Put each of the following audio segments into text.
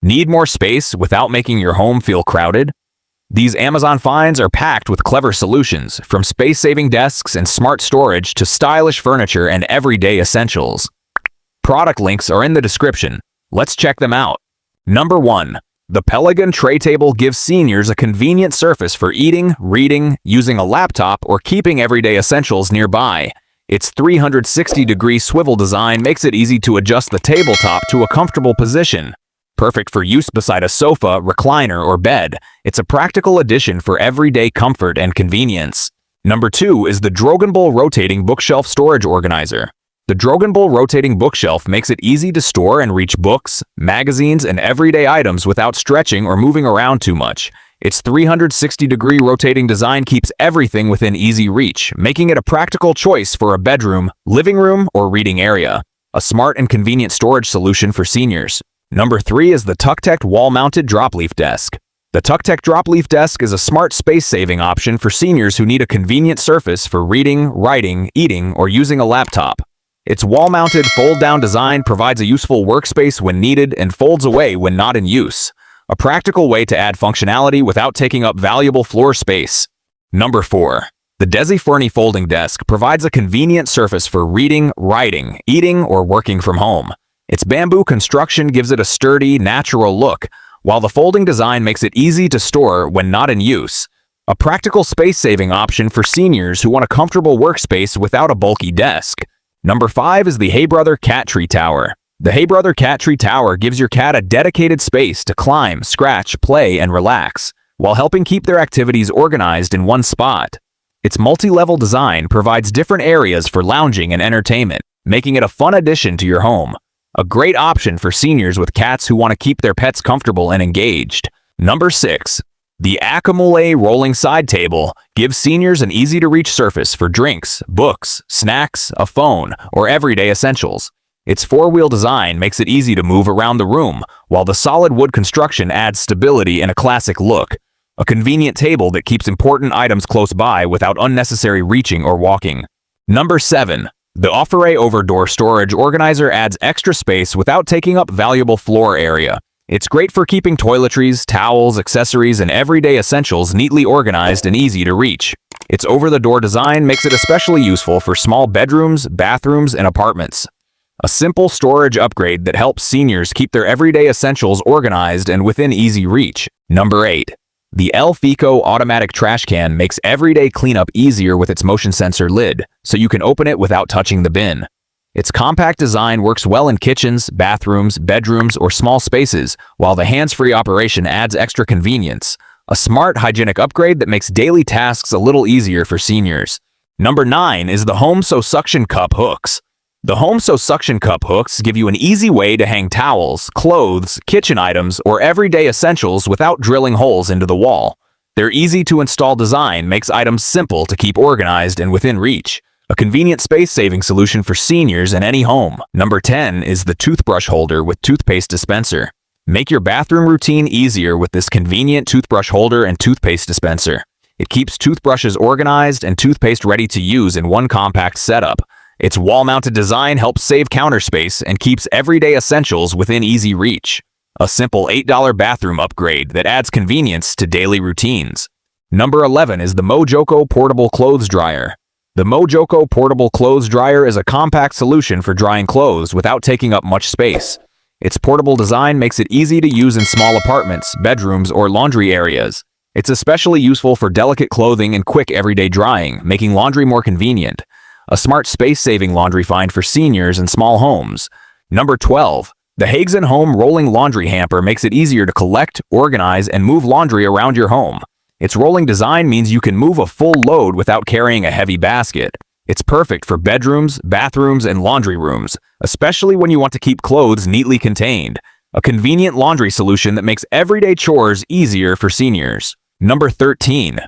Need more space without making your home feel crowded? These Amazon finds are packed with clever solutions, from space-saving desks and smart storage to stylish furniture and everyday essentials. Product links are in the description. Let's check them out. Number 1. The PELEGON tray table gives seniors a convenient surface for eating, reading, using a laptop, or keeping everyday essentials nearby. Its 360-degree swivel design makes it easy to adjust the tabletop to a comfortable position. Perfect for use beside a sofa, recliner, or bed, it's a practical addition for everyday comfort and convenience. Number 2 is the Drogenble rotating bookshelf storage organizer. The Drogenble rotating bookshelf makes it easy to store and reach books, magazines, and everyday items without stretching or moving around too much. Its 360-degree rotating design keeps everything within easy reach, making it a practical choice for a bedroom, living room, or reading area. A smart and convenient storage solution for seniors. Number 3 is the TuckTect wall-mounted drop-leaf desk. The TuckTect drop-leaf desk is a smart space-saving option for seniors who need a convenient surface for reading, writing, eating, or using a laptop. Its wall-mounted fold-down design provides a useful workspace when needed and folds away when not in use. A practical way to add functionality without taking up valuable floor space. Number 4. The Dezyfurni folding desk provides a convenient surface for reading, writing, eating, or working from home. Its bamboo construction gives it a sturdy, natural look, while the folding design makes it easy to store when not in use. A practical space-saving option for seniors who want a comfortable workspace without a bulky desk. Number 5 is the Hey Brother Cat Tree Tower. The Hey Brother Cat Tree Tower gives your cat a dedicated space to climb, scratch, play, and relax, while helping keep their activities organized in one spot. Its multi-level design provides different areas for lounging and entertainment, making it a fun addition to your home. A great option for seniors with cats who want to keep their pets comfortable and engaged. Number 6. The AQIMUELE rolling side table gives seniors an easy-to-reach surface for drinks, books, snacks, a phone, or everyday essentials. Its four-wheel design makes it easy to move around the room, while the solid wood construction adds stability and a classic look. A convenient table that keeps important items close by without unnecessary reaching or walking. Number 7. The Ofiray over-door storage organizer adds extra space without taking up valuable floor area. It's great for keeping toiletries, towels, accessories, and everyday essentials neatly organized and easy to reach. Its over-the-door design makes it especially useful for small bedrooms, bathrooms, and apartments. A simple storage upgrade that helps seniors keep their everyday essentials organized and within easy reach. Number 8. The ELPHECO automatic trash can makes everyday cleanup easier with its motion sensor lid, so you can open it without touching the bin. Its compact design works well in kitchens, bathrooms, bedrooms, or small spaces, while the hands-free operation adds extra convenience. A smart, hygienic upgrade that makes daily tasks a little easier for seniors. Number 9 is the HOMSO suction cup hooks. The HOMSO suction cup hooks give you an easy way to hang towels, clothes, kitchen items, or everyday essentials without drilling holes into the wall. Their easy-to-install design makes items simple to keep organized and within reach. A convenient space-saving solution for seniors in any home. Number 10 is the toothbrush holder with toothpaste dispenser. Make your bathroom routine easier with this convenient toothbrush holder and toothpaste dispenser. It keeps toothbrushes organized and toothpaste ready to use in one compact setup. Its wall-mounted design helps save counter space and keeps everyday essentials within easy reach. A simple $8 bathroom upgrade that adds convenience to daily routines. Number 11 is the MOJOCO portable clothes dryer. The MOJOCO portable clothes dryer is a compact solution for drying clothes without taking up much space. Its portable design makes it easy to use in small apartments, bedrooms, or laundry areas. It's especially useful for delicate clothing and quick everyday drying, making laundry more convenient. A smart space-saving laundry find for seniors and small homes. Number 12. The HAIXIN Home Rolling Laundry Hamper makes it easier to collect, organize, and move laundry around your home. Its rolling design means you can move a full load without carrying a heavy basket. It's perfect for bedrooms, bathrooms, and laundry rooms, especially when you want to keep clothes neatly contained. A convenient laundry solution that makes everyday chores easier for seniors. Number 13.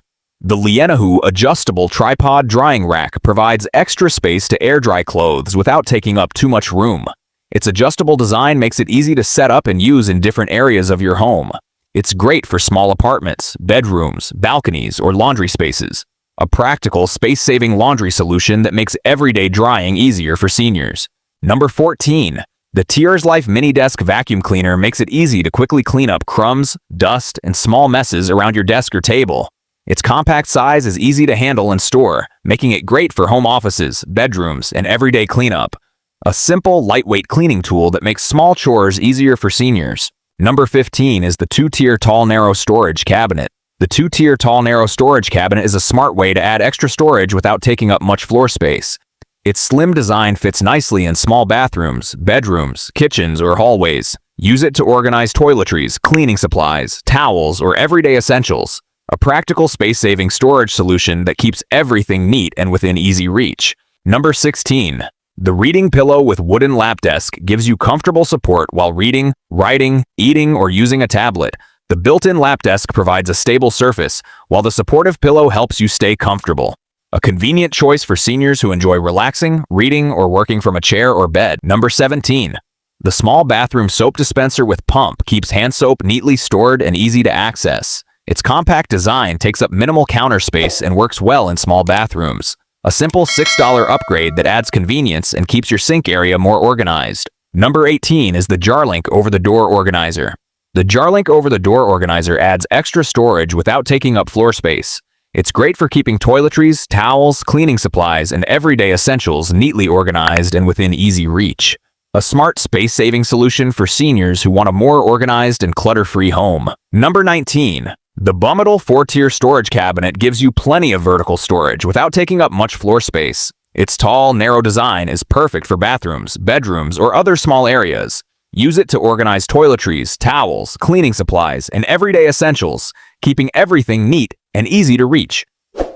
The LIENAHU adjustable tripod drying rack provides extra space to air-dry clothes without taking up too much room. Its adjustable design makes it easy to set up and use in different areas of your home. It's great for small apartments, bedrooms, balconies, or laundry spaces. A practical, space-saving laundry solution that makes everyday drying easier for seniors. Number 14. The TRZLIFE Mini Desk Vacuum Cleaner makes it easy to quickly clean up crumbs, dust, and small messes around your desk or table. Its compact size is easy to handle and store, making it great for home offices, bedrooms, and everyday cleanup. A simple, lightweight cleaning tool that makes small chores easier for seniors. Number 15 is the 2-tier tall narrow storage cabinet. The 2-tier tall narrow storage cabinet is a smart way to add extra storage without taking up much floor space. Its slim design fits nicely in small bathrooms, bedrooms, kitchens, or hallways. Use it to organize toiletries, cleaning supplies, towels, or everyday essentials. A practical space-saving storage solution that keeps everything neat and within easy reach. Number 16. The Reading Pillow with Wooden Lap Desk gives you comfortable support while reading, writing, eating, or using a tablet. The built-in lap desk provides a stable surface, while the supportive pillow helps you stay comfortable. A convenient choice for seniors who enjoy relaxing, reading, or working from a chair or bed. Number 17. The small bathroom soap dispenser with pump keeps hand soap neatly stored and easy to access. Its compact design takes up minimal counter space and works well in small bathrooms. A simple $6 upgrade that adds convenience and keeps your sink area more organized. Number 18 is the JARLINK over-the-door organizer. The JARLINK over-the-door organizer adds extra storage without taking up floor space. It's great for keeping toiletries, towels, cleaning supplies, and everyday essentials neatly organized and within easy reach. A smart space-saving solution for seniors who want a more organized and clutter-free home. Number 19. The BUMODEL 4-tier storage cabinet gives you plenty of vertical storage without taking up much floor space. Its tall, narrow design is perfect for bathrooms, bedrooms, or other small areas. Use it to organize toiletries, towels, cleaning supplies, and everyday essentials, keeping everything neat and easy to reach.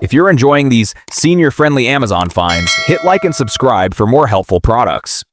If you're enjoying these senior-friendly Amazon finds, hit like and subscribe for more helpful products.